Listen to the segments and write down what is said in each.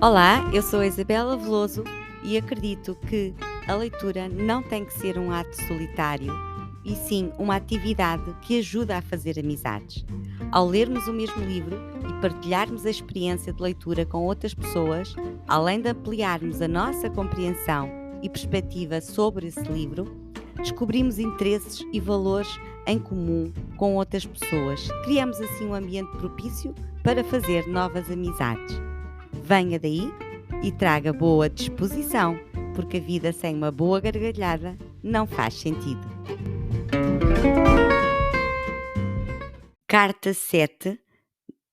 Olá, eu sou a Isabela Veloso e acredito que a leitura não tem que ser um ato solitário, e sim uma atividade que ajuda a fazer amizades. Ao lermos o mesmo livro e partilharmos a experiência de leitura com outras pessoas, além de ampliarmos a nossa compreensão e perspectiva sobre esse livro, descobrimos interesses e valores em comum com outras pessoas. Criamos assim um ambiente propício para fazer novas amizades. Venha daí e traga boa disposição, porque a vida sem uma boa gargalhada não faz sentido. Carta 7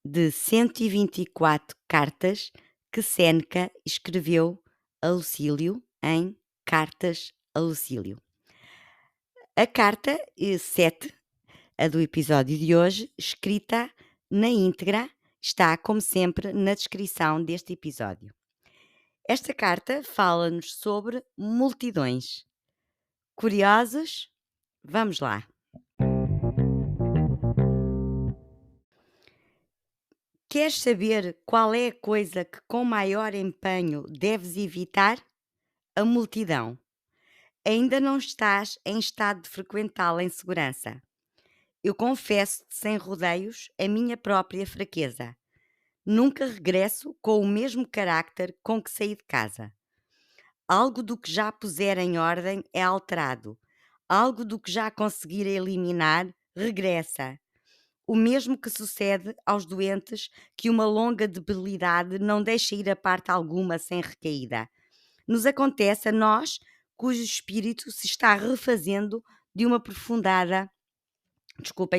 de 124 cartas que Séneca escreveu a Lucílio em Cartas a Lucílio. A carta 7, a do episódio de hoje, escrita na íntegra, está, como sempre, na descrição deste episódio. Esta carta fala-nos sobre multidões. Curiosos? Vamos lá. Queres saber qual é a coisa que com maior empenho deves evitar? A multidão. Ainda não estás em estado de frequentá-la em segurança. Eu confesso-te sem rodeios a minha própria fraqueza. Nunca regresso com o mesmo carácter com que saí de casa. Algo do que já puser em ordem é alterado. Algo do que já conseguir eliminar regressa. O mesmo que sucede aos doentes que uma longa debilidade não deixa ir a parte alguma sem recaída. Nos acontece a nós, cujo espírito se está refazendo de uma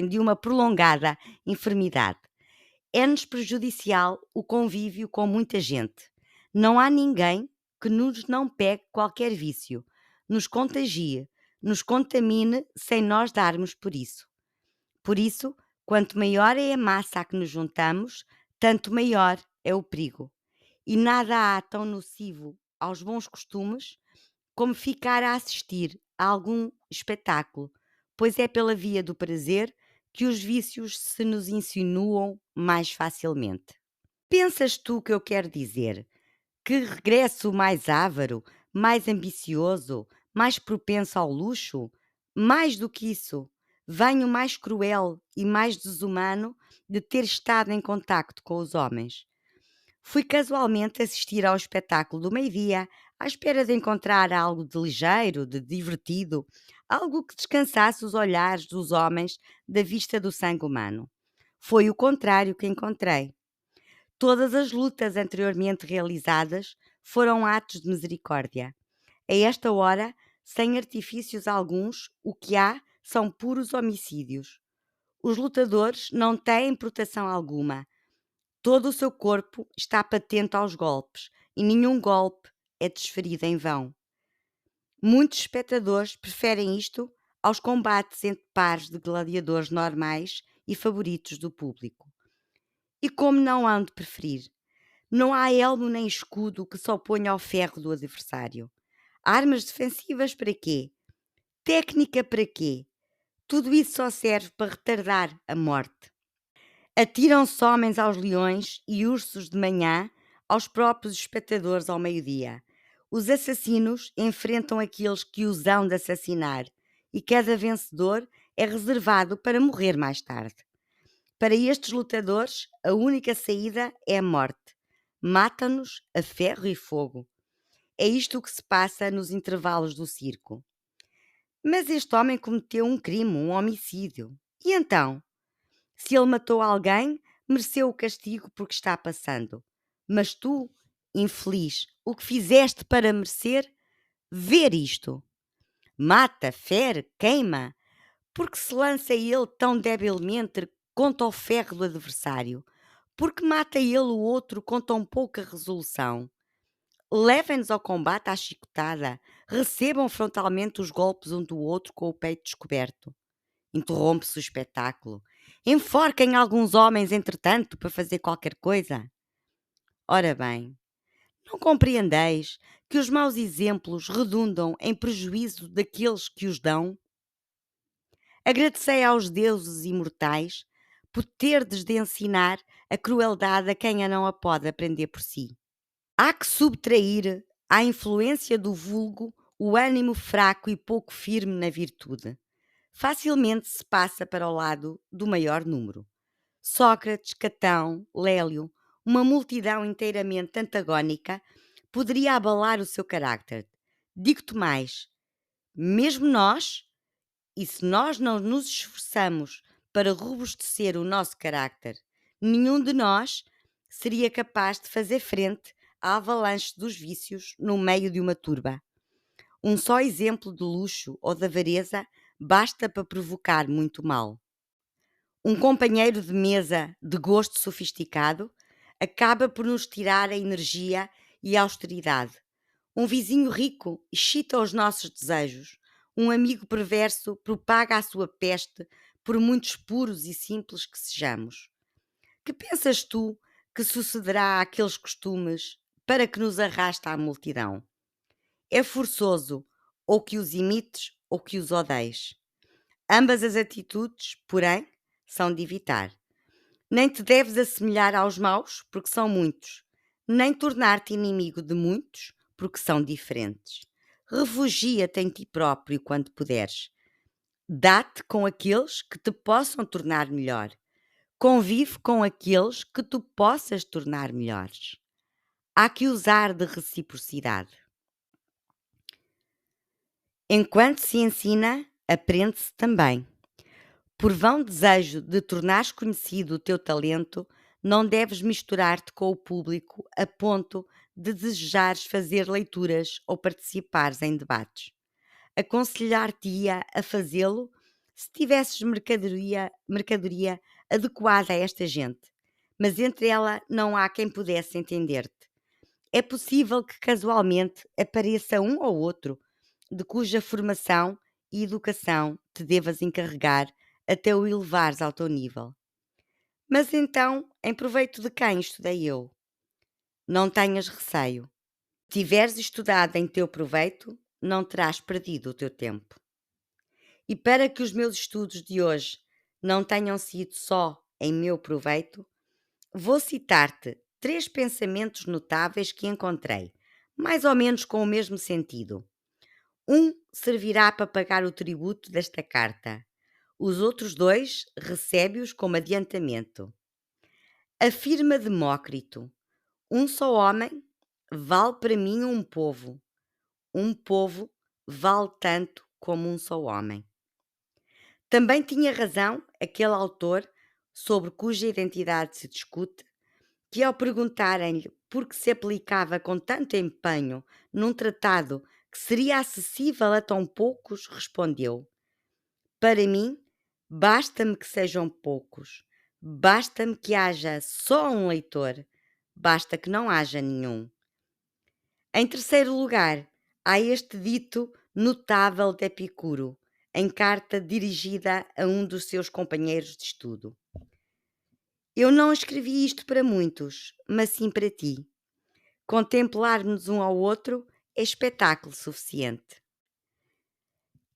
de uma prolongada enfermidade. É-nos prejudicial o convívio com muita gente. Não há ninguém que nos não pegue qualquer vício, nos contagie, nos contamine sem nós darmos por isso. Por isso, quanto maior é a massa a que nos juntamos, tanto maior é o perigo. E nada há tão nocivo aos bons costumes como ficar a assistir a algum espetáculo, pois é pela via do prazer que os vícios se nos insinuam mais facilmente. Pensas tu que eu quero dizer que regresso mais avaro, mais ambicioso, mais propenso ao luxo? Mais do que isso, venho mais cruel e mais desumano de ter estado em contacto com os homens. Fui casualmente assistir ao espetáculo do meio-dia, à espera de encontrar algo de ligeiro, de divertido, algo que descansasse os olhares dos homens da vista do sangue humano. Foi o contrário que encontrei. Todas as lutas anteriormente realizadas foram atos de misericórdia. A esta hora, sem artifícios alguns, o que há são puros homicídios. Os lutadores não têm proteção alguma. Todo o seu corpo está patente aos golpes e nenhum golpe é desferido em vão. Muitos espectadores preferem isto aos combates entre pares de gladiadores normais e favoritos do público. E como não hão de preferir? Não há elmo nem escudo que se oponha ao ferro do adversário. Armas defensivas para quê? Técnica para quê? Tudo isso só serve para retardar a morte. Atiram-se homens aos leões e ursos de manhã, aos próprios espectadores ao meio-dia. Os assassinos enfrentam aqueles que os hão de assassinar, e cada vencedor é reservado para morrer mais tarde. Para estes lutadores, a única saída é a morte. Matam-nos a ferro e fogo. É isto que se passa nos intervalos do circo. Mas este homem cometeu um crime, um homicídio. E então? Se ele matou alguém, mereceu o castigo porque está passando. Mas tu, infeliz, o que fizeste para merecer? Ver isto. Mata, fere, queima. Porque se lança ele tão debilmente contra o ferro do adversário? Porque mata ele o outro com tão pouca resolução? Levem-nos ao combate à chicotada. Recebam frontalmente os golpes um do outro com o peito descoberto. Interrompe-se o espetáculo. Enforquem alguns homens, entretanto, para fazer qualquer coisa. Ora bem, não compreendeis que os maus exemplos redundam em prejuízo daqueles que os dão? Agradecei aos deuses imortais por terdes de ensinar a crueldade a quem a não a pode aprender por si. Há que subtrair à influência do vulgo o ânimo fraco e pouco firme na virtude. Facilmente se passa para o lado do maior número. Sócrates, Catão, Lélio, uma multidão inteiramente antagónica, poderia abalar o seu carácter. Digo-te mais, mesmo nós, e se nós não nos esforçamos para robustecer o nosso carácter, nenhum de nós seria capaz de fazer frente à avalanche dos vícios no meio de uma turba. Um só exemplo de luxo ou de avareza basta para provocar muito mal. Um companheiro de mesa de gosto sofisticado acaba por nos tirar a energia e a austeridade. Um vizinho rico excita os nossos desejos. Um amigo perverso propaga a sua peste, por muitos puros e simples que sejamos. Que pensas tu que sucederá àqueles costumes para que nos arrasta à multidão? É forçoso ou que os imites ou que os odeies. Ambas as atitudes, porém, são de evitar. Nem te deves assemelhar aos maus, porque são muitos, nem tornar-te inimigo de muitos, porque são diferentes. Refugia-te em ti próprio quando puderes. Dá-te com aqueles que te possam tornar melhor. Convive com aqueles que tu possas tornar melhores. Há que usar de reciprocidade. Enquanto se ensina, aprende-se também. Por vão desejo de tornares conhecido o teu talento, não deves misturar-te com o público a ponto de desejares fazer leituras ou participares em debates. Aconselhar-te-ia a fazê-lo se tivesses mercadoria adequada a esta gente, mas entre ela não há quem pudesse entender-te. É possível que casualmente apareça um ou outro de cuja formação e educação te devas encarregar até o elevares ao teu nível. Mas então, em proveito de quem estudei eu? Não tenhas receio. Se tiveres estudado em teu proveito, não terás perdido o teu tempo. E para que os meus estudos de hoje não tenham sido só em meu proveito, vou citar-te 3 pensamentos notáveis que encontrei, mais ou menos com o mesmo sentido. Um servirá para pagar o tributo desta carta. Os outros 2 recebe-os como adiantamento. Afirma Demócrito: um só homem vale para mim um povo vale tanto como um só homem. Também tinha razão aquele autor sobre cuja identidade se discute, que ao perguntarem-lhe por que se aplicava com tanto empenho num tratado que seria acessível a tão poucos, respondeu: para mim, basta-me que sejam poucos, basta-me que haja só um leitor, basta que não haja nenhum. Em terceiro lugar, há este dito notável de Epicuro, em carta dirigida a um dos seus companheiros de estudo: eu não escrevi isto para muitos, mas sim para ti. Contemplar-nos um ao outro é espetáculo suficiente.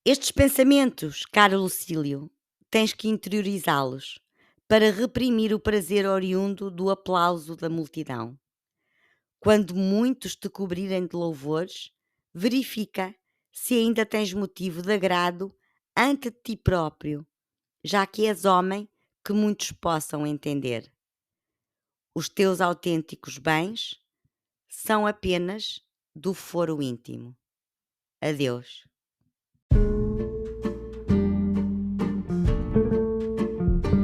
Estes pensamentos, caro Lucílio, tens que interiorizá-los para reprimir o prazer oriundo do aplauso da multidão. Quando muitos te cobrirem de louvores, verifica se ainda tens motivo de agrado ante ti próprio, já que és homem que muitos possam entender. Os teus autênticos bens são apenas do foro íntimo. Adeus.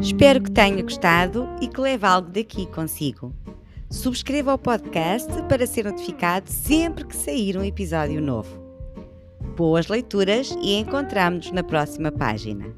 Espero que tenha gostado e que leve algo daqui consigo. Subscreva o podcast para ser notificado sempre que sair um episódio novo. Boas leituras e encontramo-nos na próxima página.